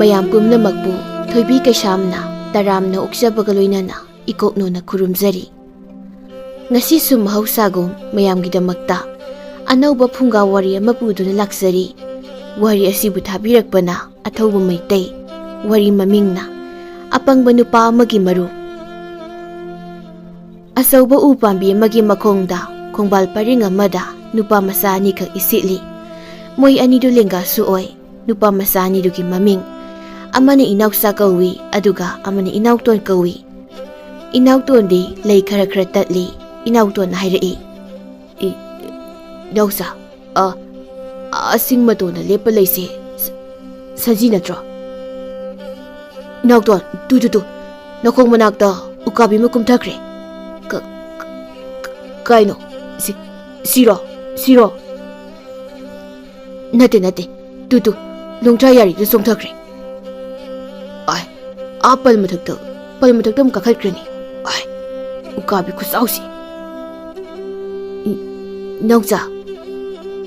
mayam pumnamakpu thoibi kaisamna taramna okjabaga loinana ikoknona khurumjari ngasi su mahausagum mayamgidamakta anauba phunga wari ama puduna laksari wari asibu thabirakpana athauba maitai wari mamingna apangba nupa amagi maru asauba upambi amagi makhongda khongbal paring amada nupa masa ani khak isitli moi ani du lenga su oi nupa masa ani du ki maming amane inausa kawi aduga amane inauton kawi inauton di lei khara khara tatli inauton hairi dausa asing matona lepa leise saji natro inauton tu nakong manakta ukabi mo kumthakre kaino siro nate tu longtra yari de songthakre ai apal mathakta mu kakhatkrani ai ukabi khusausi nauza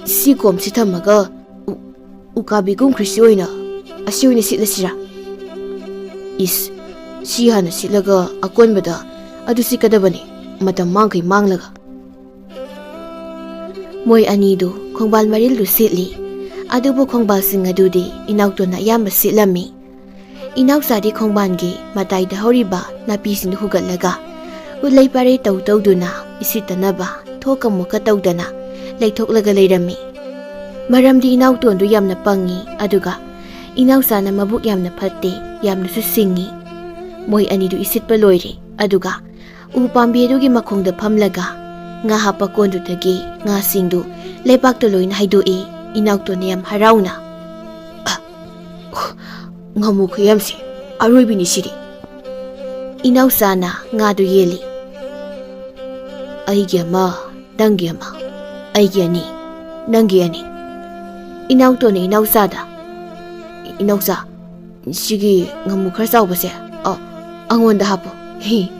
si kom si thamaga ukabi gum krisi oina asi oina sitlasira is si hana sitlaga akonbada adu si kadabani matam mangkai manglaga moi anidu khongbal maril lu sitli adubu khongbal sing adudi inautona yamba sitlami inausadi khongbangi matai da horiba napi sin hugalaga ulai pare tawduna isitanaba thokamuka tawdana leithoklaga leirami maramdi inautondu yamna pangi aduga inausana mabuk yamna phatte yamna su singi moi anidu isitpa loiri aduga upambi adugi makhongda phamlaga nga hapa kondu tagi nga singdu lepak to loina haidoi inautona yam harauna ngamu khayamsi aroibini siri inausana nga du yeli aigi ama dangi ama aigi ani nangi ani inautona inausada inausa sigi ngamu khar saubase angonda hapo he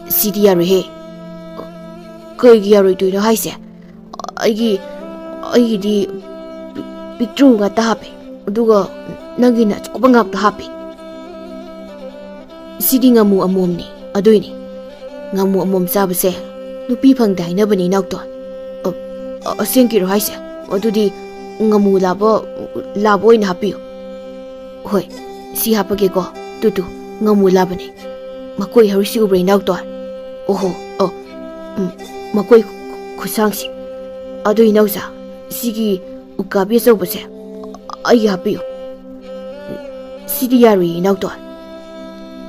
sidi yaru he kaygi yaru tuino haise aigi di picture nga ta hape aduga nangina chukbangap ta hape sidi ngamu amomni aduini ngamu amom sabase nupi phangda hainabani nauton asengkiro haise adudi ngamu labo ina hapiyo hoi si hapage ko tutu ngamu labani makoi harisi ubrai nauton oho makoi khusangsi adu inausa sigi ukabi sobase ai hapiyo sidi yari inauton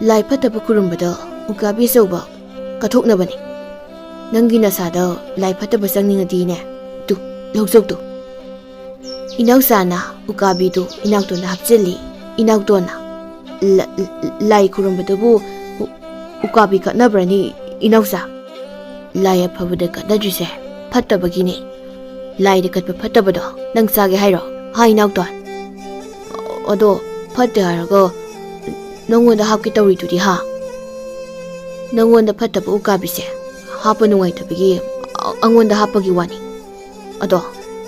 lai phataba kurumbada ukabi soba kathoknabani nangi nasada lai phataba sangningadi ne tu lawsok tu inausana ukabi tu inautona hapcheli inautona lai kurumbadabu ukabi katnabrani inausa lai aphabada katnadrise phattabagini lai de katpa phattabado nang sage hairo ha inauton odo phatte harago nangonda hapki tawri tudi ha nangonda phattaba ukabise hapa nungai tabigi angonda hapagi wani ado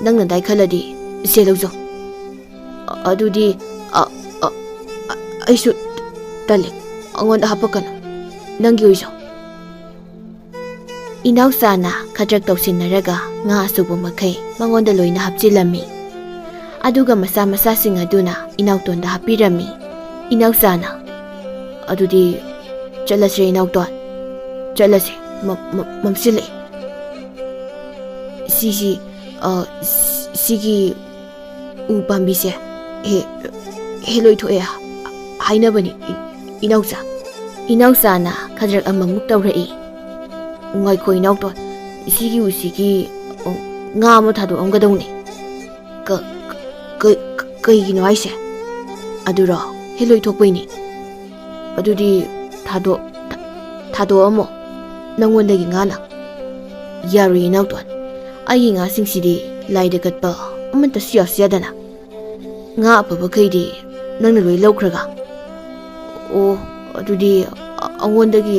nangna dai khaladi selaujo adudi aisu tale angonda hapakana nangi oiso inausana khajak tawsinaraga nga asubu makai mangonda loina hapchilami aduga masa sing aduna inautonda hapirami inausana adudi chalase inauton chalase mamsile sigi upambise heloi thoe hainabani inausana khajak amamuk tawrai ngai khoi nauton sigi usigi nga mo thado amgadawni kaigino haise aduro heloi thokpaini adudi thado amo nangondagi ngana yari nauton ai nga singsidi laide katpa amanta siyadana nga apaba kaidi nangna loi lawkhraga o adudi angondagi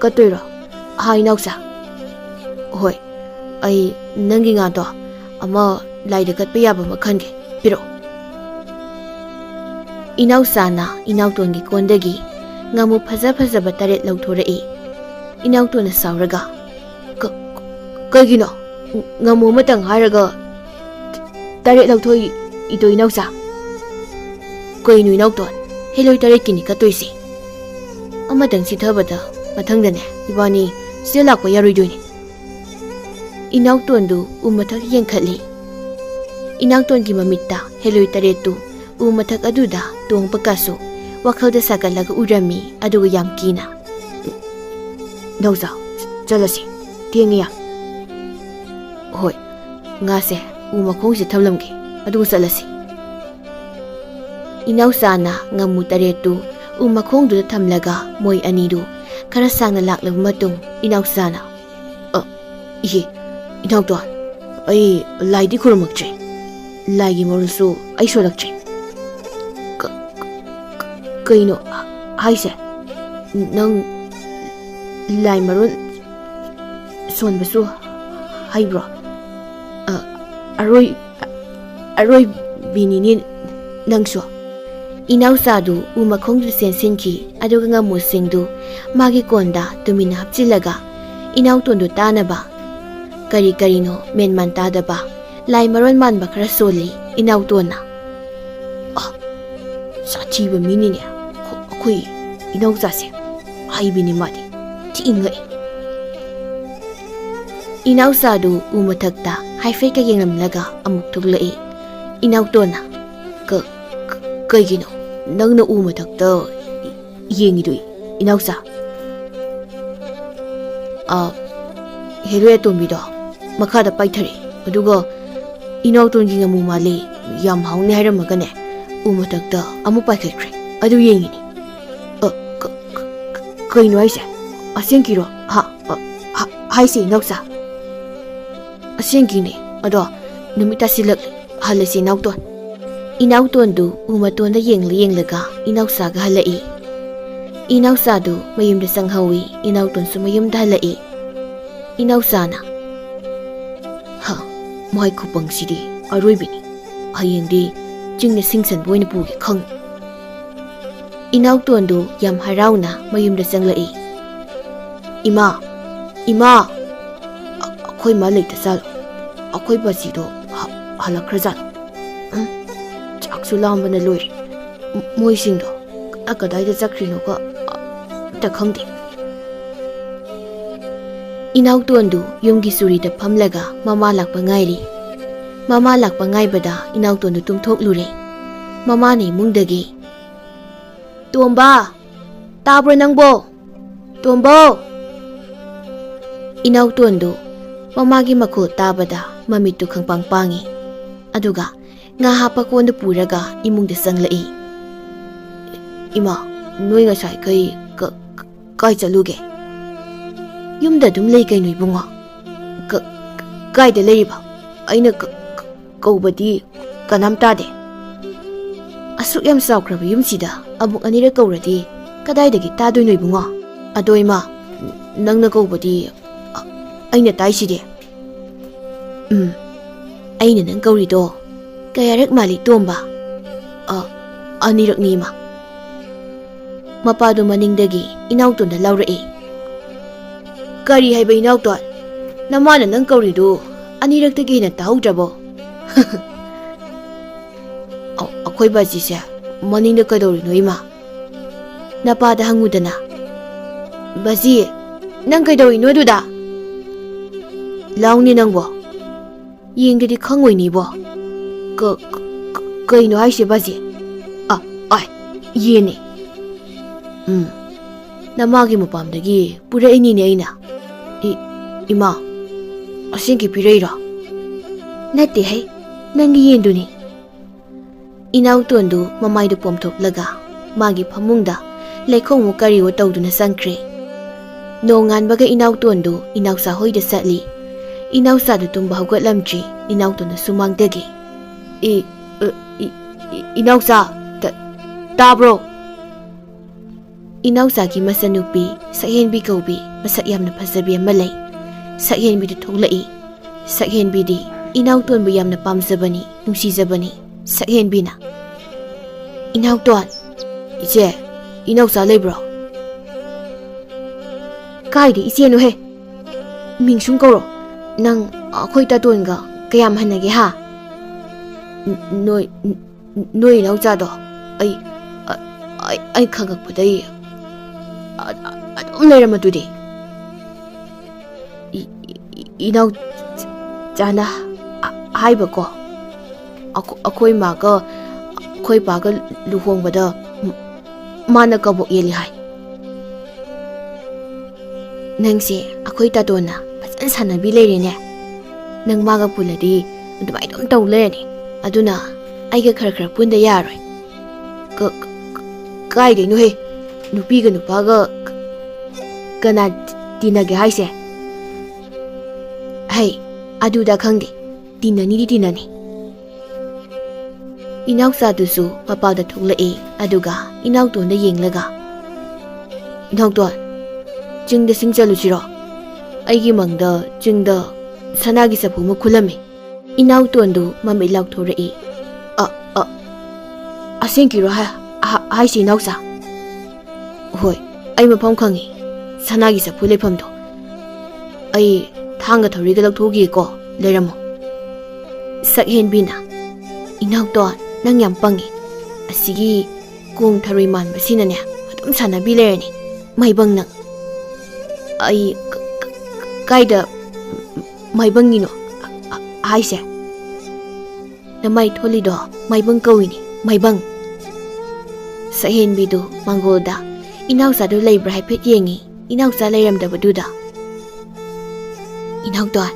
katoira hai nausa hoi ai nangi nga to ama laide katpa yaba makhange piro Inausana inautongi kondagi ngamu phaja phajaba taret lauthorei. Inautona sauraga kagino ngamu matang haraga taret lauthoi ito inausa. Koinu inauton heloi taret kini katoisi. Amadang sithabada mathangdane ibani sila ko yaroidoini. Inautondu umathak yengkhali. Inautongi mamitta heloi taretu umathak aduda tongpakasu wakhalda sakalaga urami aduga yam kina. Nauza chalasi tiengiya. Hoi ngase umakhongsi thamlamge aduga chalasi. Inausana ngamu taretu umakhongdu thamlaga moi anidu khara sangna laklab matung inausana ye inauton ai laidi khurmakche laigi morusu ai solakche kaino haise nang lai marun sonbasu haibro aroi binini nangso. Inausadu umakhongdu sensinki aduga ngamusingdu magi konda tumina hapchilaga inautondu tanaba kari karino menman tadaba lai maron manba khara soli inautona. Sachiba minine khoi inausase haibini madi tingai. Inausadu umathakta haifeka yengamlaga amuk thuglai. Inautona kaigino nangna umathakta yengidui inausa. Helwe tombido makhada paithari aduga inautongi ngamu mali yam hauni hairamagane umathakta amu paikhaikre adu yengini. Kaino aise asenkiro haise inausa asenkine ado numita silak halasi inauton. Inautondu umatonda yenglaga inausaga halai. Inausadu mayumda sanghawi inautonsu mayumda halai. Inausana moy kupangsidi aroibini hayengdi jingna singsan boina pugi khang. Inautondu yam harauna mayumda sanglai. Ima akhoi ma leita sal akhoi basido halakhrajal chaksulambana loi moisingdo akadaida chakrino ka ta khangdi. Inautondu yumgi surida phamlaga mama lakpa ngairi. Mama lakpa ngaibada inautondu tumthoklure. Mama ni mungdagi Tomba tabro nangbo Tombo. Inautondu mamagi makho tabada mamitu khangpangpangi aduga nga hapa konda puraga imungda sanglai. Ima noi ngasai kai chaluge yumda dum lei kai noi bunga kai da leiba aina kaubadi kanam tade asuk yam saukraba yumsida abuk anira kauradi kadaidagi tadoi noi bunga adoima nangna kaubadi aina taiside. Aina nang kaurido kayarak mali Tomba anirak nima. Mapado maningdagi inauton da laurai. Kari haiba inauton namana nang kaurido anirak tagi na tahaudrabo. Akhoi bajise maningda kadorino ima. Napada hangudana baji nang kaidorino duda launi nangbo yengdadi khangoi bo kaino haise baji yene namagi mapamdagi pura inine aina ima asingi pireira nate hai nangi yenduni. Inautondu mamaidu pomthoplaga magi phamungda leikhong kari wo tawduna sankre. Nonganbaga inautondu inausa hoida satli. Inausa du tumba haugatlamchi inautona sumangdagi. Inausa tabro. Inausagi masanupi sakhenbi kaubi masak yamna phajabi ama lei. Sakhenbi du thoglai. Sakhenbi di inautonbu yamna pamjabani nungsijabani. Sakhenbina Inauton, iche, inausa lebro. Kaidi iche no he. Mingsung koro, nang ako'y taton ga kayam hanage ha. Noi inausa do, ay khagakpaday. Adum layramadudi. Inau jana haiba ko. Ako'y maga, ako'y baga luhongbada mana kabok yeli hai. Nangsi ako'y tatona pasan sanabi layrine. Nang maga puladi dumay dum taw layni. Aduna ayga khar punda yaroy. Kaide no he. Nupi ga nupaga kana tinage haise. Hey, aduda khangdi. Tinani. Inausa dusu mapada thuklai aduga inauton da yenglaga. Inauton, jingda singchalusiro. Aigi mangda jingda sanagi sapu makhulami. Inauton du mami laukthorei. Asenkiro haisi inausa. Hoi, ai mafam khangi. Sanagi sapu lefamdo. Ai thanga thoriga laukhthogi ko leramo. Sakhen bina. Inauton nang yam pangi. Asigi kung tharoi man basina ne. Adum sanabi lerani. Maibang nang. Ai kaida maibangino haise. Namai tholido maibang kawini. Maibang. Sakhen bidu mangolda. Inausa do laibra haipet yengi. Inausa layramdabaduda. Inauton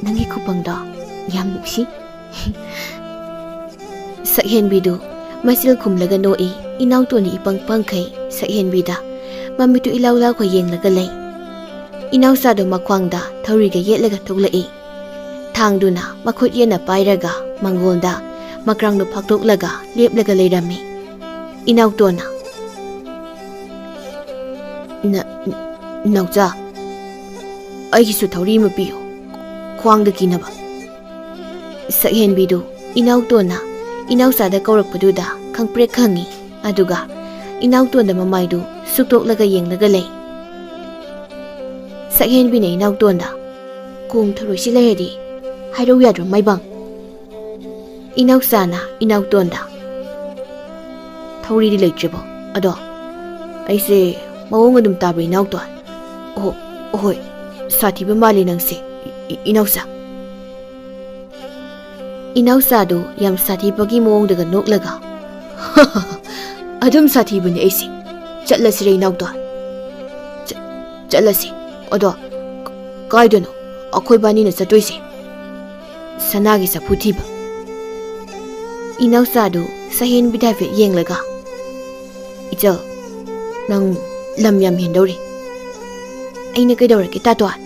nangi kupangda yam nuksi. Sakhen bidu masil kumlaga noi inautoni ipang pangkai sakhen bida mamitu ilawlaw ko yenglaga lay. Inausa do makwangda thoriga yetlaga thuklai. Thangduna makhut yena pairaga mangolda makrangno phaktoklaga leplaga layrami. Inautona nauja aigisu thori ma piyo khwangda kinaba. Sakhen bidu inautona inausa da kaurakpaduda khangprek khangi aduga inauton da mamaidu suktoklaga yenglaga lay. Sakhen bina inauton da kung tharoi si layadi hairo yadro maibang. Inausa na inauton da thori di laytribo ado aise mawong adum tabra inauton. Hoi sathiba mali nangse inausa. Inausa do yam sathibagi mawong daga noklaga. Adum sathibani aisi. Chatlasi re inauton. Chatlasi. Ado kaidano akhoi bani na chatoise. Sanagi sa puthiba. Inausa do sahen bidhafe yenglaga. Ichal nang lam yam hendori. Aina kaidawrake tatuan.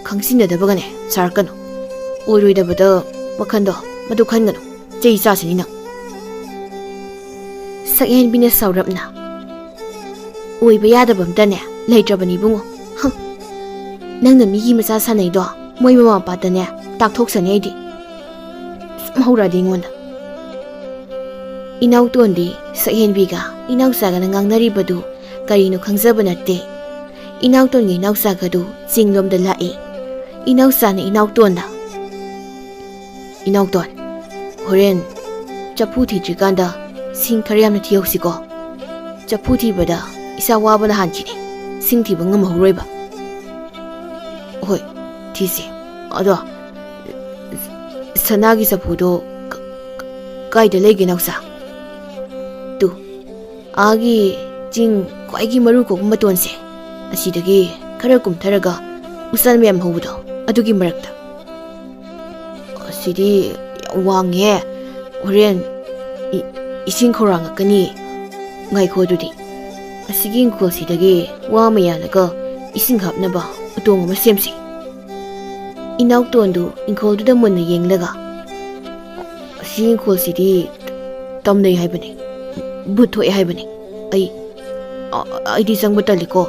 Khangsinadabagane sarakano. Oiroidabada wakhando madu khangano chei chasini nang. Sakhen bina saurapna. Oiba yadabam tane laytrabani bungo. Nangna migi macha sanaido moi mama patane takthok sani aidi. Maura dingonda. Inauton di sakhen biga inausa ga ngangnari badu karino khangjaba natte. Inauton gi inausa ga du jinglom da lai. Inausa na inauton da. Inauton horen chapu thi trikanda sing kharyam na thiyoksiko. Chapu thi bada isa wabana hanchini sing thi bangam horoiba. Hoi thisi ado sanagi sapudo kaida legi nausa. Tu agi jing kwaigi maru ko matonse asidagi khara kumtharaga usal mem hobudo adugi marakta. Sidi wangye horen ising khorang kani ngai khodudi asiging ko sidagi wa mayalaga ising hapnaba utong ma semsi. Inautondu ingkoldu da munna yenglaga asiging ko sidi tamnai haibani buthoi haibani ai di sang bataliko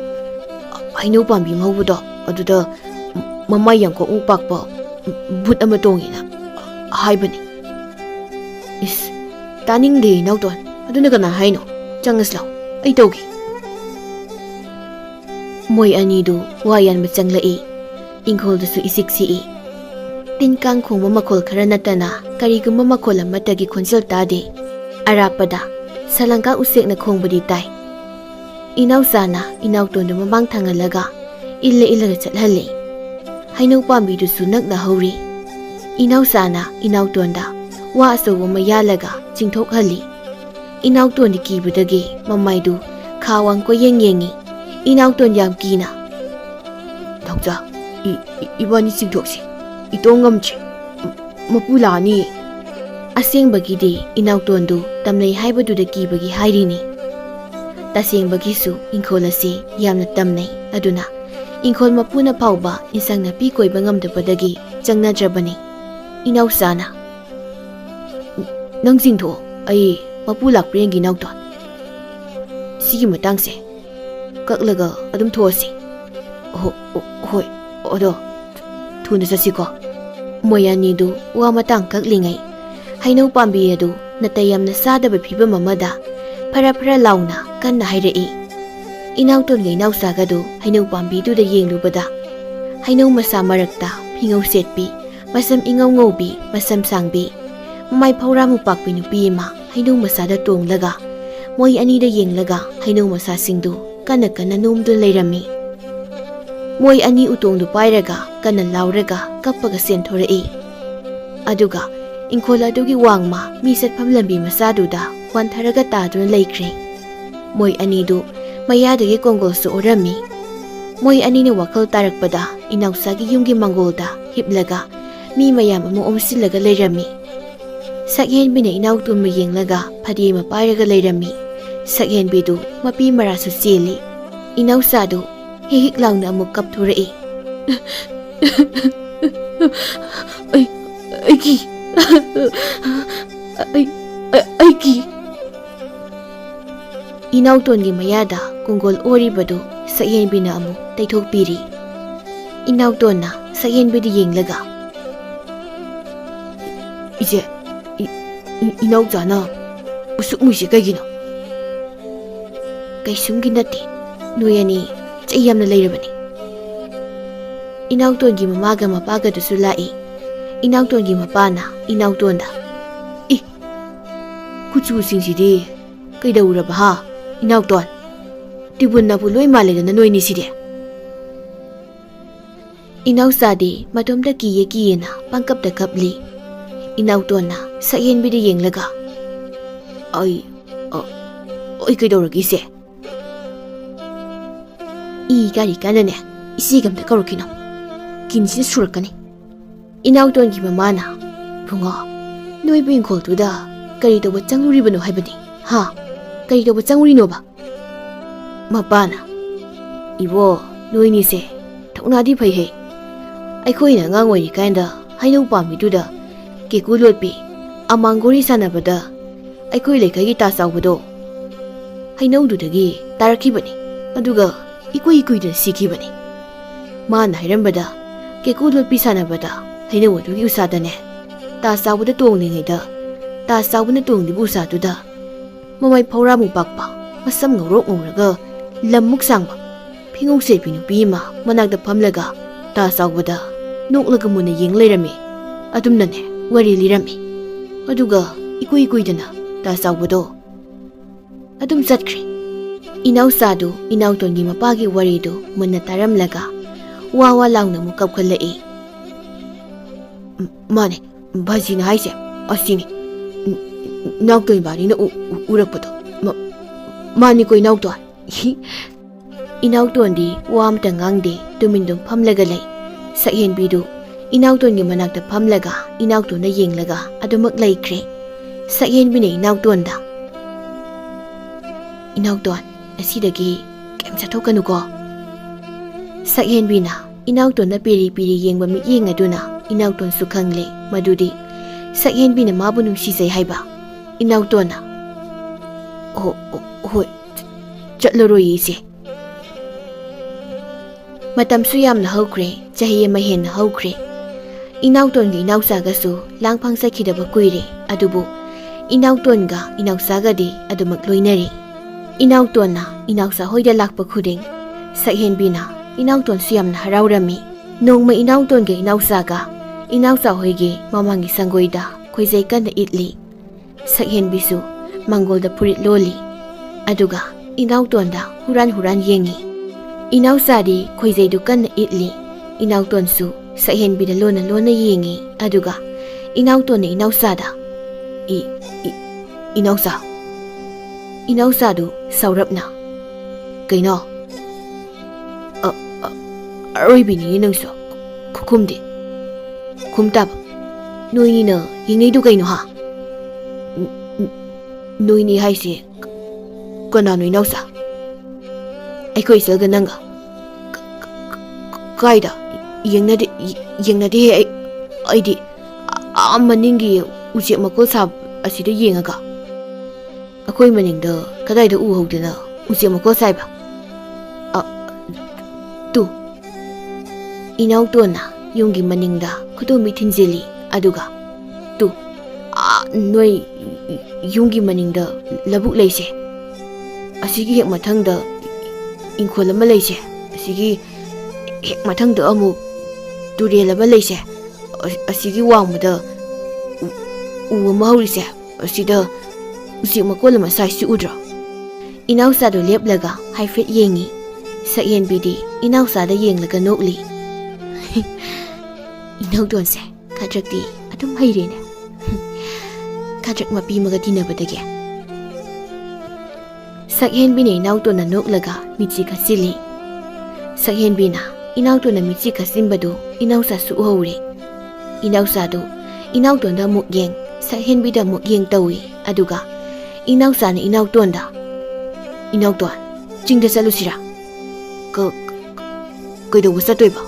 ainu pambi maubudo aduda mamai yangko upakpa but ama tongina haibani is ꯇꯥꯅꯤꯡꯗꯦ ꯏꯅꯥꯎꯇꯣꯟ ꯑꯗꯨꯅ ꯀꯅꯥ ꯍꯥꯏꯅꯣ ꯆꯪꯉꯁꯤ ꯂꯥꯎ ꯑꯩ ꯇꯧꯒꯦ ꯃꯣꯏ ꯑꯅꯤꯗꯨ ꯋꯥ ꯌꯥꯟꯕ ꯆꯪꯂꯛꯏ ꯏꯪꯈꯣꯜꯗꯁꯨ ꯏꯁꯤꯛ ꯁꯤꯛꯏ ꯇꯤꯟ ꯀꯥꯡ ꯈꯣꯡꯕ ꯃꯈꯣꯜ ꯈꯔ ꯅꯠꯇꯅ ꯀꯔꯤꯒꯨꯝꯕ ꯃꯈꯣꯜ ꯑꯃꯠꯇꯒꯤ ꯈꯣꯟꯖꯦꯜ ꯇꯥꯗꯦ ꯑꯔꯥꯞꯄꯗ ꯁꯂꯪꯀꯥ ꯎꯆꯦꯛꯅ ꯈꯣꯡꯕꯗꯤ ꯇꯥꯏ ꯏꯅꯥꯎꯆꯥꯅ ꯏꯅꯥꯎꯇꯣꯟꯗꯨ ꯃꯃꯥꯡ ꯊꯥꯡꯍꯜꯂꯒ ꯏꯜꯂꯒ ꯆꯠꯍꯜꯂꯤ ꯍꯩꯅꯧ ꯄꯥꯝꯕꯤꯗꯨꯁꯨ ꯅꯛꯅ ꯍꯧꯔꯤ ꯏꯅꯥꯎꯆꯥꯅ ꯏꯅꯥꯎꯇꯣꯟꯗ ꯋꯥ ꯑꯆꯧꯕ ꯑꯃ ꯌꯥꯜꯂꯒ ꯆꯤꯡꯊꯣꯛꯍꯜꯂꯤ ꯏꯅꯥꯎꯇꯣꯟꯗꯤ ꯀꯤꯕꯗꯒꯤ ꯃꯃꯥꯏꯗꯨ ꯈꯥ ꯋꯥꯡ ꯀꯣꯏꯌꯦꯡ ꯌꯦꯡꯉꯤ ꯏꯅꯥꯎꯇꯣꯟ ꯌꯥꯝ ꯀꯤꯅ ꯅꯥꯎꯆꯥ 이번이 징톡시 이동검지 ꯃꯄꯨ ꯂꯥꯛꯑꯅꯤ ꯑꯁꯦꯡꯕꯒꯤꯗꯤ ꯏꯅꯥꯎꯇꯣꯟꯗꯨ ꯇꯝꯅꯩ ꯍꯥꯏꯕꯗꯨꯗ ꯀꯤꯕꯒꯤ ꯍꯥꯏꯔꯤꯅꯤ ꯇꯁꯦꯡꯕꯒꯤꯁꯨ ꯏꯪꯈꯣꯜ ꯑꯁꯤ ꯌꯥꯝꯅ ꯇꯝꯅꯩ ꯑꯗꯨꯅ ꯏꯪꯈꯣꯜ ꯃꯄꯨꯅ ꯐꯥꯎꯕ ꯏꯟꯁꯥꯡ ꯅꯥꯄꯤ ꯀꯣꯏꯕ ꯉꯝꯗꯕꯗꯒꯤ ꯆꯪꯅꯗ꯭ꯔꯕꯅꯤ ꯏꯅꯥꯎꯆꯥꯅ ꯅꯪ ꯆꯤꯡꯊꯣꯛꯑꯣ ꯑꯩ ꯃꯄꯨ ꯂꯥꯛꯄ꯭ꯔ ꯌꯦꯡꯒꯦ ꯏꯅꯥꯎꯇꯣꯟ ꯁꯤꯒꯤ ꯃꯇꯥꯡꯁꯦ ꯀꯛꯂꯒ ꯑꯗꯨꯝ ꯊꯣꯛꯑꯁꯤ ꯍꯣꯏ ꯑꯗꯣ ꯊꯨꯅ ꯆꯠꯁꯤꯀꯣ ꯃꯣꯏ ꯑꯅꯤꯗꯨ ꯋꯥ ꯃꯇꯥꯡ ꯀꯛꯂꯤꯉꯩ ꯍꯩꯅꯧ ꯄꯥꯝꯕꯤ ꯑꯗꯨ ꯅꯥꯇꯩ ꯌꯥꯝꯅ ꯆꯥꯗꯕ ꯐꯤꯕꯝ ꯑꯃꯗ ꯐꯔ ꯂꯥꯎꯅ ꯀꯟꯅ ꯍꯥꯏꯔꯛꯏ ꯏꯅꯥꯎꯇꯣꯟꯒ ꯏꯅꯥꯎꯆꯥꯒꯗꯨ ꯍꯩꯅꯧ ꯄꯥꯝꯕꯤꯗꯨꯗ ꯌꯦꯡꯂꯨꯕꯗ ꯍꯩꯅꯧ ꯃꯁꯥ ꯃꯔꯛꯇ ꯐꯤꯉꯧ ꯁꯦꯠꯄꯤ ꯃꯁꯝ ꯏꯉꯧ ꯉꯧꯕꯤ ꯃꯁꯝ ꯁꯥꯡꯕꯤ ꯃꯃꯥꯏ ꯐꯧꯔꯥꯃꯨꯛ ꯄꯥꯛꯄꯤ ꯅꯨꯄꯤ ꯑꯃ ꯍꯩꯅꯧ ꯃꯁꯥꯗ ꯇꯣꯡꯂꯒ ꯃꯣꯏ ꯑꯅꯤꯗ ꯌꯦꯡꯂꯒ ꯍꯩꯅꯧ ꯃꯁꯥꯁꯤꯡꯗꯨ ꯀꯟꯅ ꯅꯣꯝꯗꯨꯅ ꯂꯩꯔꯝꯃꯤ ꯃꯣꯏ ꯑꯅꯤ ꯎꯇꯣꯡꯗꯨ ꯄꯥꯏꯔꯒ ꯀꯟꯅ ꯂꯥꯎꯔꯒ ꯀꯞꯄꯒ ꯆꯦꯟꯊꯣꯔꯛꯏ ꯑꯗꯨꯒ ꯏꯪꯈꯣꯜ ꯑꯗꯨꯒꯤ ꯋꯥꯡꯃ ꯃꯤ ꯆꯠꯐꯝ ꯂꯝꯕꯤ ꯃꯆꯥꯗꯨꯗ ꯋꯥꯟꯊꯔꯒ ꯇꯥꯗꯨꯅ ꯂꯩꯈ꯭ꯔꯦ ꯃꯣꯏ ꯑꯅꯤꯗꯨ ꯃꯌꯥꯗꯒꯤ ꯀꯣꯡꯒꯣꯜꯁꯨ ꯑꯣꯔꯝꯃꯤ ꯃꯣꯏ ꯑꯅꯤꯅ ꯋꯥꯈꯜ ꯇꯥꯔꯛꯄꯗ ꯏꯅꯥꯎꯆꯥꯒꯤ ꯌꯨꯝꯒꯤ ꯃꯥꯡꯒꯣꯜꯗ ꯍꯤꯞꯂꯒ ꯃꯤ ꯃꯌꯥꯝ ꯑꯃ ꯑꯣꯝꯁꯤꯜꯂꯒ ꯂꯩꯔꯝꯃꯤ ꯁꯛꯍꯦꯟꯕꯤꯅ ꯏꯅꯥꯎꯇꯣꯟꯕꯨ ꯌꯦꯡꯂꯒ ꯐꯗꯤ ꯑꯃ ꯄꯥꯏꯔꯒ ꯂꯩꯔꯝꯃꯤ ꯁꯛꯍꯦꯟꯕꯤꯗꯨ ꯃꯄꯤ ꯃꯔꯥꯁꯨ ꯆꯦꯜꯂꯤ ꯏꯅꯥꯎꯆꯥꯗꯨ ꯍꯤꯛ ꯂꯥꯎꯅ ꯑꯃꯨꯛ ꯀꯞꯊꯣꯔꯛꯏ ꯑꯩꯒꯤ 이나우톤ꯒꯤ ꯃꯌꯥꯗ ꯀꯣꯡꯒꯣꯜ ꯑꯣꯔꯤꯕꯗꯨ ꯁꯛꯍꯦꯟꯕꯤꯅ ꯑꯃꯨꯛ ꯇꯩꯊꯣꯛꯄꯤꯔꯤ 이나우톤ꯅ ꯁꯛꯍꯦꯟꯕꯤꯗ ꯌꯦꯡꯂꯒ 이제 이나우자나 우스무시 ꯀꯩꯒꯤꯅꯣ ꯀꯩꯁꯨꯝꯒꯤ ꯅꯠꯇꯦ ꯅꯣꯏ ꯑꯅꯤ ꯆꯩ ꯌꯥꯝꯅ ꯂꯩꯔꯕꯅꯤ 이나우톤ꯒꯤ ꯃꯃꯥꯒ ꯃꯄꯥꯒꯗꯨꯁꯨ ꯂꯥꯛꯏ 이나우톤ꯒꯤ ꯃꯄꯥꯅ 이나우톤ꯗ ꯀꯨꯆꯨꯁꯤꯡꯁꯤꯗꯤ ꯀꯩꯗꯧꯔꯕ ꯍꯥ 이나우톤 ꯇꯤꯕꯨꯟꯅꯕꯨ ꯂꯣꯏ ꯃꯥꯜꯂꯦꯗꯅ ꯅꯣꯏꯅꯤꯁꯤꯗꯤ 이나우ꯆꯥꯗꯤ ꯃꯇꯣꯝꯗ ꯀꯤꯌꯦꯅ ꯄꯪꯀꯞꯇ ꯀꯞꯂꯤ 이나우톤ꯅ ꯁꯛꯍꯦꯟꯕꯤꯗ ꯌꯦꯡꯂꯒ ꯑꯩ ꯀꯩꯗꯧꯔꯒꯦ ꯏ ꯀꯥꯟꯅꯅꯦ ꯏꯆꯦꯒ ꯑꯝꯇ ꯀꯧꯔꯛꯈꯤꯅꯣ ꯀꯤꯟꯁꯤꯅ ꯁꯨꯔꯛꯀꯅꯤ 이나우톤ꯒꯤ ꯃꯃꯥꯅ ꯕꯨꯡꯉꯣ ꯅꯣꯏꯕꯨ ꯏꯪꯈꯣꯜꯗꯨꯗ ꯀꯔꯤ ꯇꯧꯕ ꯆꯪꯂꯨꯔꯤꯕꯅꯣ ꯍꯥꯏꯕꯅꯤ ꯍꯥ ꯀꯔꯤ ꯇꯧꯕ ꯆꯪꯂꯨꯔꯤꯅꯣꯕ ꯃꯄꯥꯅ 이보 ꯅꯣꯏꯅꯤꯁꯦ ꯊꯧꯅꯥꯗꯤ ꯐꯩꯍꯦ ꯑꯩꯈꯣꯏꯅ ꯑꯉꯥꯡ ꯑꯣꯏꯔꯤꯀꯥꯟꯗ ꯍꯩꯅꯧ ꯄꯥꯝꯕꯤꯗꯨꯗ ꯀꯦꯀꯨ ꯂꯣꯠꯄꯤ ꯑꯃꯥꯡꯒꯣꯔꯤ ꯁꯥꯟꯅꯕꯗ ꯑꯩꯈꯣꯏ ꯂꯩꯀꯥꯏꯒꯤ ꯇꯥ ꯆꯥꯎꯕꯗꯣ ꯍꯩꯅꯧꯗꯨꯗꯒꯤ ꯇꯥꯔꯛꯈꯤꯕꯅꯤ ꯑꯗꯨꯒ ꯏꯀꯨꯏ ꯀꯨꯏꯗꯅ ꯁꯤꯈꯤꯕꯅꯤ ꯃꯥꯅ ꯍꯥꯏꯔꯝꯕꯗ ꯀꯦꯀꯨ ꯂꯣꯠꯄꯤ ꯁꯥꯟꯅꯕꯗ ꯍꯩꯅꯧ ꯑꯗꯨꯒꯤ ꯎꯁꯥꯗꯅꯦ ꯇꯥ ꯆꯥꯎꯕꯗ ꯇꯣꯡꯂꯤꯉꯩꯗ ꯇꯥ ꯆꯥꯎꯕꯅ ꯇꯣꯡꯂꯤꯕ ꯎꯁꯥꯗꯨꯗ ꯃꯃꯥꯏ ꯐꯧꯔꯥꯃꯨꯛ ꯄꯥꯛꯄ ꯃꯁꯝ ꯉꯧꯔꯒ ꯂꯝꯃꯨꯛ ꯁꯥꯡꯕ ꯐꯤꯉꯧ ꯁꯦꯠꯄꯤ ꯅꯨꯄꯤ ꯑꯃ ꯃꯅꯥꯛꯇ ꯐꯝꯂꯒ ꯇꯥ ꯆꯥꯎꯕꯗ ꯅꯣꯛꯂꯒ ꯃꯨꯟꯅ ꯌꯦꯡ ꯂꯩꯔꯝꯃꯤ ꯑꯗꯨꯝꯅꯅꯦ ꯋꯥꯔꯤ ꯂꯤꯔꯝꯃꯤ ꯑꯗꯨꯒ ꯏꯀꯨꯏ ꯀꯨꯏꯗꯅ ꯇꯥ ꯆꯥꯎꯕꯗꯣ ꯑꯗꯨꯝ ꯆꯠꯈ꯭ꯔꯦ 이나우ꯆꯥꯗꯨ 이나우톤ꯒꯤ ꯃꯄꯥꯒꯤ ꯋꯥꯔꯤꯗꯨ ꯃꯨꯟꯅ ꯇꯥꯔꯝꯂꯒ ꯋꯥ ꯂꯥꯎꯅ ꯑꯃꯨꯛ ꯀꯞꯈꯠꯂꯛꯏ ꯃꯥꯅꯦ ꯚꯥꯖꯤꯅ ꯍꯥꯏꯁꯦ ꯑꯁꯤꯅꯤ ꯏꯅꯥꯎꯇꯣꯟ ꯏꯕꯥꯅꯤꯅ ꯎꯔꯛꯄꯗꯣ ꯃꯥꯅꯤꯀꯣ 이나우톤 이나우톤ꯗꯤ ꯋꯥ ꯑꯃꯇ ꯉꯥꯡꯗꯦ ꯇꯨꯃꯤꯟꯗꯨꯝ ꯐꯝꯂꯒ ꯂꯩ ꯁꯛꯍꯦꯟꯕꯤꯗꯨ 이나우톤ꯒꯤ ꯃꯅꯥꯛꯇ ꯐꯝꯂꯒ 이나우톤ꯅ ꯌꯦꯡꯂꯒ ꯑꯗꯨꯃꯛ ꯂꯩꯈ꯭ꯔꯦ ꯁꯛꯍꯦꯟꯕꯤꯅ 이나우톤ꯗ 이나우톤 ꯑꯁꯤꯗꯒꯤ ꯀꯩꯝ ꯆꯠꯊꯣꯛꯀꯅꯨꯀꯣ ꯁꯛꯍꯦꯟꯕꯤꯅ 이나우톤ꯅ ꯄꯤꯔꯤ ꯌꯦꯡꯕ ꯃꯤꯠꯌꯦꯡ ꯑꯗꯨꯅ 이나우톤ꯁꯨ ꯈꯪꯂꯦ ꯃꯗꯨꯗꯤ ꯁꯛꯍꯦꯟꯕꯤꯅ ꯃꯥꯕꯨ ꯅꯨꯡꯁꯤꯖꯩ ꯍꯥꯏꯕ 이나우톤ꯅ ꯍꯣꯏ ꯆꯠꯂꯔꯣꯏ ꯏꯆꯦ ꯃꯇꯝꯁꯨ ꯌꯥꯝꯅ ꯍꯧꯈ꯭ꯔꯦ ꯆꯍꯤ ꯑꯃ ꯍꯦꯟꯅ ꯍꯧꯈ꯭ꯔꯦ 이나우톤ꯒ 이나우ꯆꯥꯒꯁꯨ ꯂꯥꯡꯐꯥꯡ ꯆꯠꯈꯤꯗꯕ ꯀꯨꯏꯔꯦ ꯑꯗꯨꯕꯨ Inautonga inausagadi adumak loinari. Inautona inausa hoida lakpa khuding. Sakhenbina inauton siyamna haraurami. Nongma inautonga inausaga. Inausa hoige mamangi sangoida khoizai kana itli. Sakhenbisu mangolda purit loli. Aduga inautonda huran yengi. Inausadi khoizaidu kana itli. Inautonsu sakhenbida lona yengi. Aduga inautona inausada. Inausa. Inausadu saurapna. Kaino? Aroibini inausa. Kukumdi. Kumtab. Noinina yingaidu kaino ha? Noini haisi. Kanano inausa. Aiko isalga nanga. Kaida. Yengnadi he aidi. Amaningi ucek makol sab asida yengaga. Akoi maningda kadaida uhawdana ucek makol saiba. Tu. Inautona yungi maningda kudomi thinjili aduga. Tu. Noi yungi maningda labuk leise. Asigi hek mathangda ingkhol ama leise. Asigi hek mathangda amu turel ama leise. Asigi wangmada uwa haurise asida ucek makol ama saisi udra. Inausado leplaga haifet yengi. Sakhenbidi inausada yenglaga nokli. Inaudonse kadrakdi adum hairene. Kadrak mapi maga dinabadage. Sakhenbina inautona noklaga michi kasili. Sakhenbina inautona michi kasimbadu inausa su uhawre. Inausado inautonda muk yeng. Sakhenbida muk yeng tawi. Aduga inausana inautonda. Inauton chingda salusira. Kaidawa satoiba.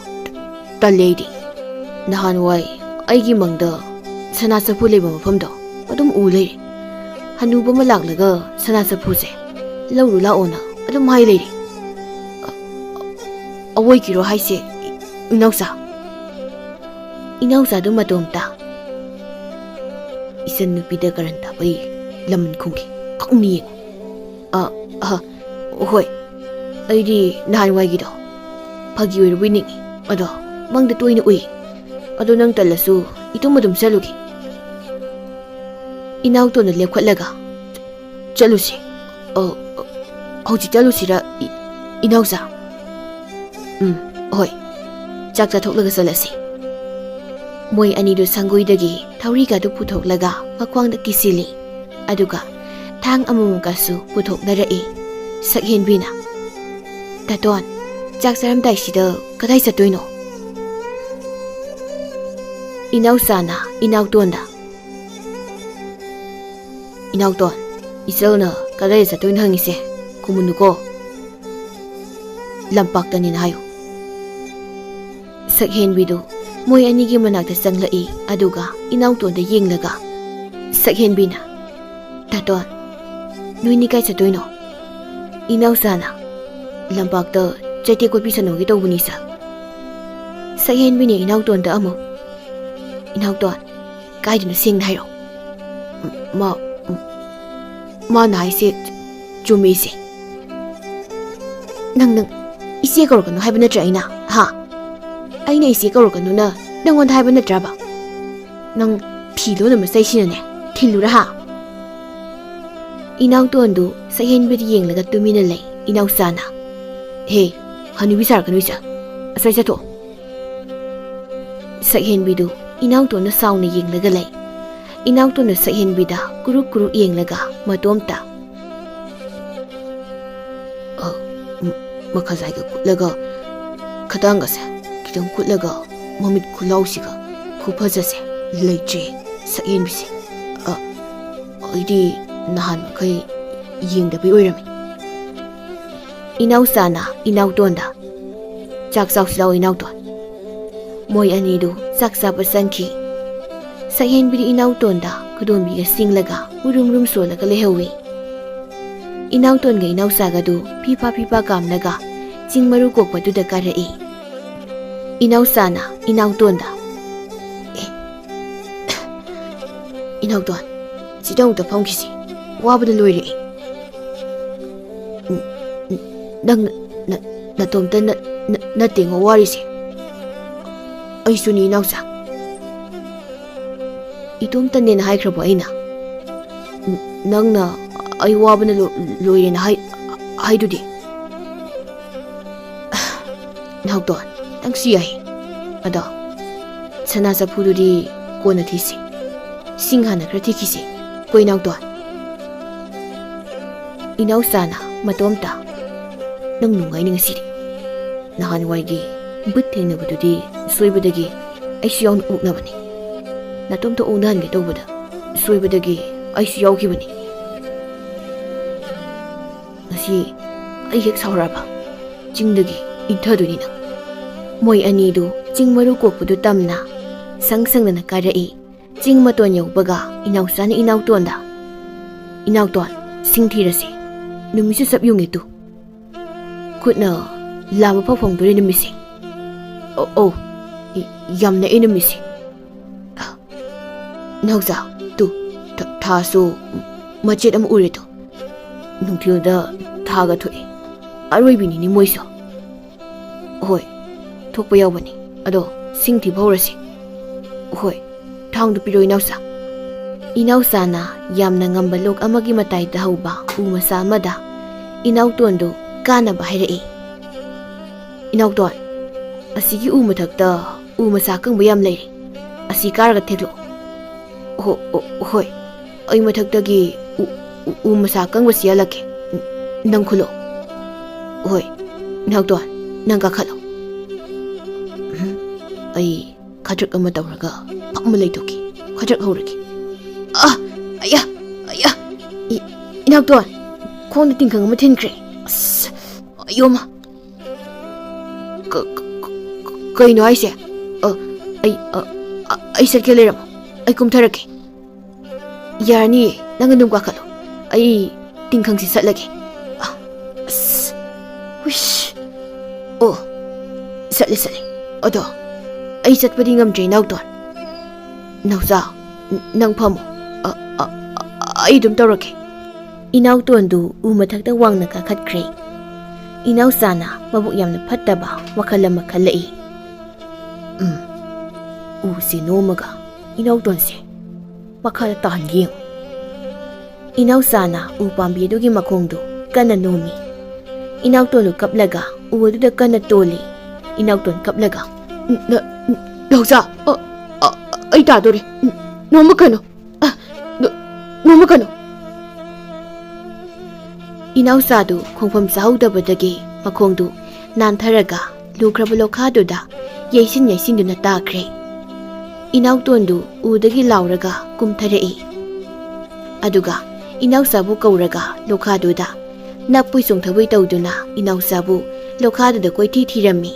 Talleidi. Nahanwai aigi mangda sana sapu leba mafamda adum ulay. Hanuba malaglaga sana sapuse. Lauru laona adum hai lady. Awai kiro haise inausa. Inausa dum matomta. Isan nupida karanta bai laman khungki kakni. Hoi. Aidi nahanwai gido. Phagi oir winning. Ado mangda toina ui. Ado nang talasu ito madum salugi. Inautona lepkhatlaga. Chalusi. Hauji chalusira inausa. Hoi. Chak chathoklaga salasi. Moi anido sangoidagi thaurigadu puthoklaga makwangda kisili. Aduga thang amumukasu puthoknarai. Sakhenbina. Taton. Chak saramdaisida kadai satoino. Inausana inautonda. Inauton isalna kadai satoin hangise kumunuko. Lampaktanin hayo. Sakhenbidu moi anigi manakta sanglai aduga inautonda yenglaga. Sakhenbina. Taton. Noini kai satoino. Inausana lampakta chaite ko pisano gi tawbunisa. Sakhenbina inautonda amu. Inauton kaiduna sing hayo. Ma naise chumisi. Nang isi korokano haiba natra aina ha. Aina isi korokano na nangwanda haiba natra ba. Nang philo na masai sinane thilura ha. Inautondu Sakhenbidi yenglaga tumina lay inausana. He hanubi sarkanu isa. Asai sato. Sakhenbidu inautona sauna yenglaga lay. Inautona Sakhenbida kuruk yenglaga matomta. Makazaiga kutlaga kadangase kitang kutlaga mamit kulausiga kupazase leiche Sakhenbisi. Aidi nahan kai yengdabi oirami. Inausana inautonda. Chak sausilaw inauton. Moi anidu saksa pasanki. Sakhenbidi inautonda kudombiga singlaga urum solaga lehawi. Inautonga inausagadu pipa kamlaga chingmaru kokpaduda karai. Inausana inautonda. Inauton Sida amuꯛꯇ ꯐꯝꯈꯤꯁꯤ ꯋꯥꯕꯗ ꯂꯣꯏꯔꯦ ꯅꯪ ꯅꯇꯣꯝꯇ ꯅꯠꯇꯦꯉꯣ ꯋꯥꯔꯤꯁꯦ ꯑꯩꯁꯨꯅꯤ ꯏꯅꯥꯎꯆꯥ ꯏꯇꯣꯝꯇꯅꯦꯅ ꯍꯥꯏꯈ꯭ꯔꯕꯣ ꯑꯩꯅ ꯅꯪꯅ ꯑꯩ ꯋꯥꯕꯅ ꯂꯣꯏꯔꯦꯅ ꯍꯥꯏꯗꯨꯗꯤ ꯅꯥꯎꯇꯣꯟ ꯅꯪꯁꯨ ꯌꯥꯏ ꯑꯗꯣ ꯁꯅꯥ ꯆꯐꯨꯗꯨꯗꯤ ꯀꯣꯟꯅ ꯊꯤꯁꯤ ꯁꯤꯡ ꯍꯥꯟꯅ ꯈꯔ ꯊꯤꯈꯤꯁꯤ ꯀꯣ ꯏꯅꯥꯎꯇꯣꯟ ꯏꯅꯥꯎꯆꯥꯅ ꯃꯇꯣꯝꯇ ꯅꯪ ꯅꯨꯡꯉꯥꯏꯅꯤ ꯉꯁꯤꯗꯤ ꯅꯍꯥꯟꯋꯥꯏꯒꯤ ꯕꯨꯠ ꯊꯦꯡꯅꯕꯗꯨꯗꯤ ꯁꯣꯏꯕꯗꯒꯤ ꯑꯩꯁꯨ ꯌꯥꯎꯅ ꯑꯣꯛꯅꯕꯅꯤ ꯅꯇꯣꯝꯇ ꯑꯣꯛꯅꯍꯟꯒꯦ ꯇꯧꯕꯗ ꯁꯣꯏꯕꯗꯒꯤ ꯑꯩꯁꯨ ꯌꯥꯎꯈꯤꯕꯅꯤ ꯉꯁꯤ ꯑꯩ ꯍꯦꯛ ꯁꯥꯎꯔꯛꯑꯕ ꯆꯤꯡꯗꯒꯤ ꯏꯟꯊꯗꯣꯏꯅꯤ ꯅꯪ ꯃꯣꯏ ꯑꯅꯤꯗꯨ ꯆꯤꯡ ꯃꯔꯨ ꯀꯣꯛꯄꯗꯨ ꯇꯝꯅ ꯁꯪꯗꯅ ꯀꯥꯔꯛꯏ ꯆꯤꯡ ꯃꯇꯣꯟ ꯌꯧꯕꯒ ꯏꯅꯥꯎꯆꯥꯅ ꯏꯅꯥꯎꯇꯣꯟꯗ ꯏꯅꯥꯎꯇꯣꯟ ꯁꯤꯡ ꯊꯤꯔꯁꯤ ꯅꯨꯃꯤꯠꯁꯨ ꯆꯞ ꯌꯨꯡꯉꯦ ꯇꯨ ꯈꯨꯠꯅ ꯂꯥꯝꯕ ꯐꯥꯎ ꯐꯪꯗꯣꯔꯦ ꯅꯨꯃꯤꯠꯁꯦ ꯑꯧ ꯌꯥꯝ ꯅꯛꯑꯦ ꯅꯨꯃꯤꯠꯁꯦ ꯏꯅꯥꯎꯆꯥ ꯇꯨ ꯊꯥꯁꯨ ꯃꯆꯦꯠ ꯑꯃ ꯎꯔꯦ ꯇꯨ ꯅꯨꯡꯊꯤꯜꯗ ꯊꯥꯒ ꯊꯣꯛꯑꯦ ꯑꯔꯣꯏꯕꯤꯅꯤꯅꯤ ꯃꯣꯏꯁꯨ ꯍꯣꯏ ꯊꯣꯛꯄ ꯌꯥꯎꯕꯅꯤ ꯑꯗꯣ ꯁꯤꯡ ꯊꯤꯕ ꯍꯧꯔꯁꯤ ꯍꯣꯏ ꯊꯥꯡꯗꯨ ꯄꯤꯔꯣ ꯏꯅꯥꯎꯆꯥ ꯏꯅꯥꯎꯆꯥꯅ ꯌꯥꯝꯅ ꯉꯝꯕ ꯂꯣꯛ ꯑꯃꯒꯤ ꯃꯇꯥꯏꯗ ꯍꯧꯕ ꯎ ꯃꯆꯥ ꯑꯃꯗ ꯏꯅꯥꯎꯇꯣꯟꯗꯨ ꯀꯥꯅꯕ ꯍꯥꯏꯔꯛꯏ ꯏꯅꯥꯎꯇꯣꯟ ꯑꯁꯤꯒꯤ ꯎ ꯃꯊꯛꯇ ꯎ ꯃꯆꯥ ꯑꯀꯪꯕ ꯌꯥꯝ ꯂꯩꯔꯤ ꯑꯁꯤ ꯀꯥꯔꯒ ꯊꯦꯛꯂꯛꯑꯣ ꯍꯣꯏ ꯑꯩ ꯃꯊꯛꯇꯒꯤ ꯎ ꯃꯆꯥ ꯑꯀꯪꯕꯁꯤ ꯌꯥꯜꯂꯛꯀꯦ ꯅꯪ ꯈꯨꯜꯂꯣ ꯍꯣꯏ ꯏꯅꯥꯎꯇꯣꯟ ꯅꯪ ꯀꯥꯈꯠꯂꯣ ꯑꯩ ꯈꯗ꯭ꯔꯛ ꯑꯃ ꯇꯧꯔꯒ ꯐꯝꯃ ꯂꯩꯊꯣꯛꯀꯦ ꯈꯗ꯭ꯔꯛ ꯍꯧꯔꯒꯦ ꯑꯌꯥ ꯏꯅꯥꯎꯇꯣꯟ ꯈꯣꯡꯗ ꯇꯤꯡꯈꯪ ꯑꯃ ꯊꯤꯟꯈ꯭ꯔꯦ ꯑꯁ ꯑꯌꯣꯃ ꯀꯩꯅꯣ ꯍꯥꯏꯁꯦ ꯑꯩ ꯆꯠꯀꯦ ꯂꯩꯔꯝꯃꯣ ꯑꯩ ꯀꯨꯝꯊꯔꯛꯀꯦ ꯌꯥꯔꯅꯤꯌꯦ ꯅꯪ ꯑꯗꯨꯝ ꯀꯥꯈꯠꯂꯣ ꯑꯩ ꯇꯤꯡꯈꯪꯁꯤ ꯆꯠꯂꯒꯦ ꯑꯁ ꯍꯨꯏꯁ ꯑꯣ ꯆꯠꯂꯦ ꯑꯗꯣ ꯑꯩ ꯆꯠꯄꯗꯤ ꯉꯝꯗ꯭ꯔꯦ ꯏꯅꯥꯎꯇꯣꯟ ꯅꯥꯎꯆꯥ ꯅꯪ ꯐꯝꯃꯣ ꯑꯩ ꯑꯗꯨꯝ ꯇꯧꯔꯛꯀꯦ ꯏꯅꯥꯎꯇꯣꯟꯗꯨ ꯎ ꯃꯊꯛꯇ ꯋꯥꯡꯅ ꯀꯥꯈꯠꯈ꯭ꯔꯦ ꯏꯅꯥꯎꯆꯥꯅ ꯃꯕꯨꯛ ꯌꯥꯝꯅ ꯐꯠꯇꯕ ꯋꯥꯈꯜ ꯑꯃ ꯈꯜꯂꯛꯏ ꯎꯁꯦ ꯅꯣꯝꯃꯒ ꯏꯅꯥꯎꯇꯣꯟꯁꯦ ꯃꯈꯥꯗ ꯇꯥꯍꯟꯒꯦ ꯌꯦꯡꯉꯨ ꯏꯅꯥꯎꯆꯥꯅ ꯎ ꯄꯥꯝꯕꯤ ꯑꯗꯨꯒꯤ ꯃꯈꯣꯡꯗꯨ ꯀꯟꯅ ꯅꯣꯝꯃꯤ ꯏꯅꯥꯎꯇꯣꯟꯗꯨ ꯀꯞꯂꯒ ꯎ ꯑꯗꯨꯗ ꯀꯟꯅ ꯇꯣꯜꯂꯤ ꯏꯅꯥꯎꯇꯣꯟ ꯀꯞꯂꯒ ꯅꯥꯎꯆꯥ ꯑꯩ ꯇꯥꯗꯣꯔꯦ ꯅꯣꯝꯃꯛꯀꯅꯨ ꯅꯣꯝꯃꯛꯀꯅꯨ ꯏꯅꯥꯎꯆꯥꯗꯨ ꯈꯣꯡꯐꯝ ꯆꯥꯍꯧꯗꯕꯗꯒꯤ ꯃꯈꯣꯡꯗꯨ ꯅꯥꯟꯊꯔꯒ ꯂꯨꯈ꯭ꯔꯕ ꯂꯣꯈꯥꯗꯨꯗ ꯌꯩꯁꯤꯟꯗꯨꯅ ꯇꯥꯈ꯭ꯔꯦ ꯏꯅꯥꯎꯇꯣꯟꯗꯨ ꯎꯗꯒꯤ ꯂꯥꯎꯔꯒ ꯀꯨꯝꯊꯔꯛꯏ ꯑꯗꯨꯒ ꯏꯅꯥꯎꯆꯥꯕꯨ ꯀꯧꯔꯒ ꯂꯣꯈꯥꯗꯨꯗ ꯅꯞꯄꯣꯏ ꯆꯣꯡꯊꯕꯣꯏ ꯇꯧꯗꯨꯅ ꯏꯅꯥꯎꯆꯥꯕꯨ ꯂꯣꯈꯥꯗꯨꯗ ꯀꯣꯏꯊꯤ ꯊꯤꯔꯝꯃꯤ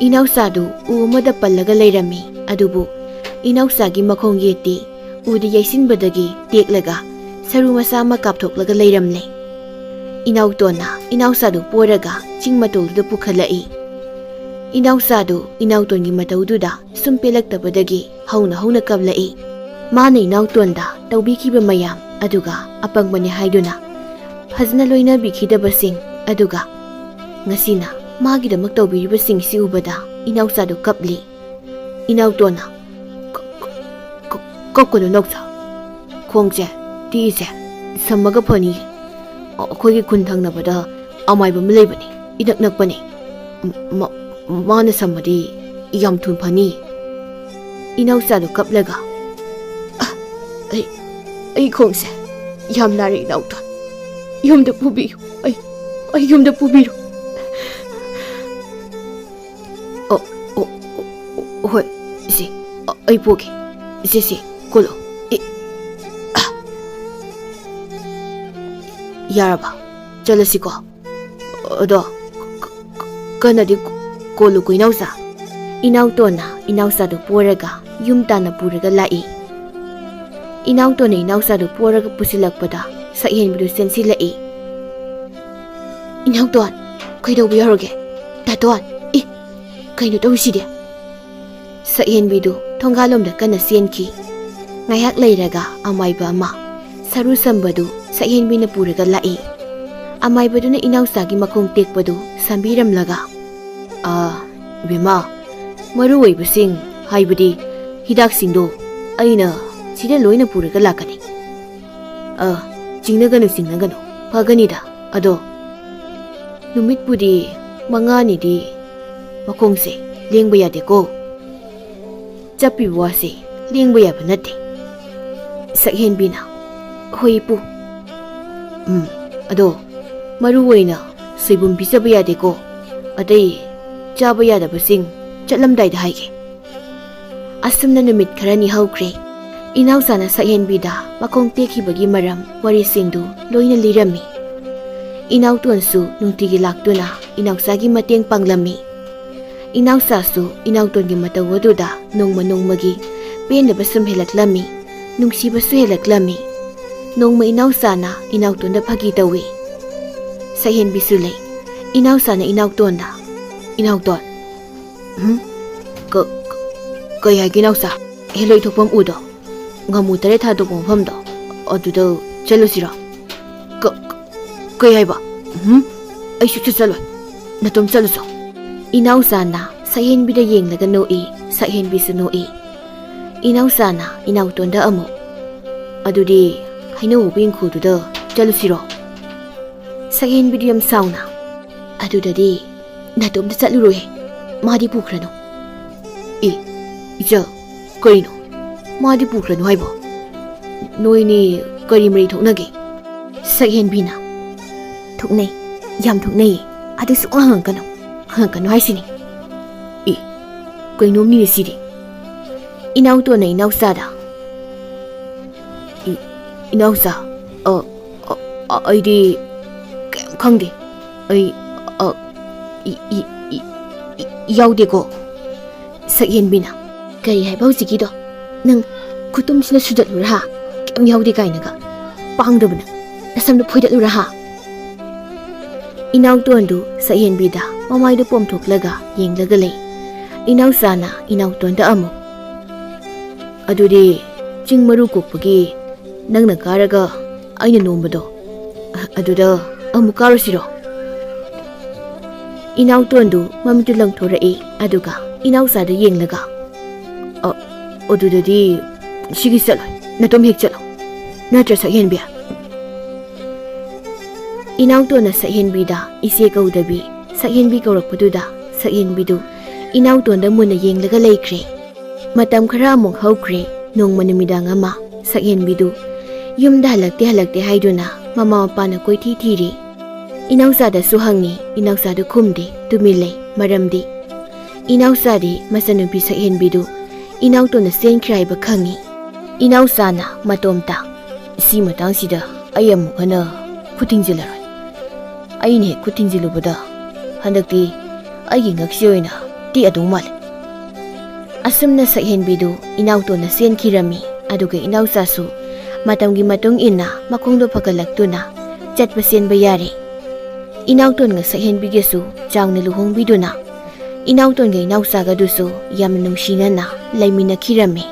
ꯏꯅꯥꯎꯆꯥꯗꯨ ꯎ ꯑꯃꯗ ꯄꯜꯂꯒ ꯂꯩꯔꯝꯃꯤ ꯑꯗꯨꯕꯨ ꯏꯅꯥꯎꯆꯥꯒꯤ ꯃꯈꯣꯡ ꯌꯦꯠꯇꯤ ꯎꯗ ꯌꯩꯁꯤꯟꯕꯗꯒꯤ ꯇꯦꯛꯂꯒ ꯁꯔꯨ ꯃꯆꯥ ꯑꯃ ꯀꯥꯞꯊꯣꯛꯂꯒ ꯂꯩꯔꯝꯂꯦ ꯏꯅꯥꯎꯇꯣꯟꯅ ꯏꯅꯥꯎꯆꯥꯗꯨ ꯄꯣꯔꯒ ꯆꯤꯡ ꯃꯇꯣꯜꯗꯨꯗ ꯄꯨꯈꯠꯂꯛꯏ ꯏꯅꯥꯎꯆꯥꯗꯨ ꯏꯅꯥꯎꯇꯣꯟꯒꯤ ꯃꯇꯧꯗꯨꯗ ꯁꯨꯝ ꯄꯦꯜꯂꯛꯇꯕꯗꯒꯤ ꯍꯧꯅ ꯀꯞꯂꯛꯏ ꯃꯥꯅ ꯏꯅꯥꯎꯇꯣꯟꯗ ꯇꯧꯕꯤꯈꯤꯕ ꯃꯌꯥꯝ ꯑꯗꯨꯒ ꯑꯄꯪꯕꯅꯤ ꯍꯥꯏꯗꯨꯅ ꯐꯖꯅ ꯂꯣꯏꯅꯕꯤꯈꯤꯗꯕꯁꯤꯡ ꯑꯗꯨꯒ ꯉꯁꯤꯅ ꯃꯥꯒꯤꯗꯃꯛ ꯇꯧꯕꯤꯔꯤꯕꯁꯤꯡꯁꯤ ꯎꯕꯗ ꯏꯅꯥꯎꯆꯥꯗꯨ ꯀꯞꯂꯤ ꯏꯅꯥꯎꯇꯣꯟꯅ ꯀꯞꯀꯅꯨ ꯅꯥꯎꯆꯥ ꯈꯣꯡꯁꯦ ꯇꯤꯁꯦ ꯁꯝꯃꯒ ꯐꯅꯤ ꯑꯩꯈꯣꯏꯒꯤ ꯈꯨꯟ ꯊꯪꯅꯕꯗ ꯑꯃꯥꯏꯕ ꯑꯃ ꯂꯩꯕꯅꯤ ꯏꯅꯛ ꯅꯛꯄꯅꯤ ꯃꯥꯅ ꯁꯝꯃꯗꯤ ꯌꯥꯝ ꯊꯨꯅ ꯐꯅꯤ ꯏꯅꯥꯎꯆꯥꯗꯨ ꯀꯞꯂꯒ ꯑꯩ ꯈꯣꯡꯁꯦ ꯌꯥꯝ ꯅꯥꯔꯦ ꯏꯅꯥꯎꯇꯣꯟ ꯌꯨꯝꯗ ꯄꯨꯕꯤꯌꯨ ꯑꯩ ꯌꯨꯝꯗ ꯄꯨꯕꯤꯔꯨ ꯍꯣꯏ ꯏꯆꯦ ꯑꯩ ꯄꯨꯒꯦ ꯏꯆꯦ ꯀꯣꯜꯂꯣ ꯌꯥꯔꯕ ꯆꯠꯂꯁꯤꯀꯣ ꯑꯗꯣ ꯀꯟꯅꯗꯤ ꯀꯣꯜꯂꯨꯀꯣ ꯏꯅꯥꯎꯆꯥ ꯏꯅꯥꯎꯇꯣꯟꯅ ꯏꯅꯥꯎꯆꯥꯗꯨ ꯄꯣꯔꯒ ꯌꯨꯝ ꯇꯥꯟꯅ ꯄꯨꯔꯒ ꯂꯥꯛꯏ ꯏꯅꯥꯎꯇꯣꯟꯅ ꯏꯅꯥꯎꯆꯥꯗꯨ ꯄꯣꯔꯒ ꯄꯨꯁꯤꯜꯂꯛꯄꯗ ꯁꯛꯍꯦꯟꯕꯤꯗꯨ ꯆꯦꯟꯁꯤꯜꯂꯛꯏ ꯏꯅꯥꯎꯇꯣꯟ ꯀꯩꯗꯧꯕ ꯌꯥꯎꯔꯒꯦ ꯗꯥꯇꯣꯟ ꯀꯩꯅꯣ ꯇꯧꯔꯤꯁꯤꯗꯤ ꯁꯛꯍꯦꯟꯕꯤꯗꯨ ꯊꯣꯡꯒꯥꯜꯂꯣꯝꯗ ꯀꯟꯅ ꯆꯦꯟꯈꯤ Ngayak leiraga amayba ama saru sambadu sakhenbina puraga lai. Amaybaduna inausagi makong tekpadu sambiramlaga. Bima maru oibasing haibadi hidaksingdo aina sida loina puraga lakani. Jingnaganu paganida ado numitpudi manganidi makongse lengba yadeko. Chapi wase lengba yaba nate. Sakhenbina hoi pu. Ado maru oina soibum bisaba yadeko. Adai chaba yadabasing chatlamdaida haige. Asumna numit kharani haukre. Inausana sakhenbida makong tekhibagi maram warisingdu loina lirami. Inautuansu nungtigi laktuna inausagi mateng panglami. Inausasu inautongi matawaduda nongmagi penaba sum helaklami nungsibasu helaklami. Nongma inausana inautonda phagi tawi. Sakhenbisu lei. Inausana inautonda. Inauton. Kaya ginausa heloi thokpam udo. Ngamu tare thadok mafamdo aduda chalusira. Kaya ba? Aishu chaloi. Natom chaluso. Inausana sakhenbida yenglaga noi sakhenbisu noi. Inausana inautonda amu. Adudi hainau bingkhududa chalusiro. Sakhenbidu yam sauna. Adudadi natomda chaluroi. Madi pukhrano. Ija karino. Madi pukhrano haibo. Noini kari mari thoknage. Sakhenbina. Thoknai. Yam thoknai. Adu sukma hangkano haisini. Kainom ni sidi. Inauto na inausada. Inausa. Aidi khangde. Yaudeko. Sakhenbina. Kari haibau zikido. Nang kutum sina sudatlura ha. Kem yaude kainaga. Pangdabana. Nasamda phoidatlura ha. Inauto andu sakhenbida mamaydo pomthoklaga yenglaga lei. Inausana inautonda amu. Adudi chingmaru kokpagi nangna karaga aina nombado. Aduda amu karusiro. Inautondu mamitu langthorai aduga inausada yenglaga. Adudadi shigi saloi natom hek chalo. Natra sakhenbia. Inautona sakhenbida ise kaudabi sakhenbi kaurakpaduda sakhenbidu inautonda muna yenglaga leikre. Matam khara amuk haukre nongma numidang ama sakhenbidu yumda halakte haiduna mama mapana koithi thiri. Inausada suhangi inausada khumde tumilei maramdi. Inausadi masanupi sakhenbidu inautona senkraiba khangi. Inausana matomta si matangsida ayam hana kutingjilaroi. Aine kutingjilubada handakti aigi ngaksi oina ti adu mal. Asumna sakhenbidu inautona senkhirami aduga inausasu matamgi matung inna makongdo phagalaktuna chatpa senba yare. Inauton nga sakhenbigesu changna luhongbiduna inauton ga inausaga dusu yamna nungsinana laimina khirami.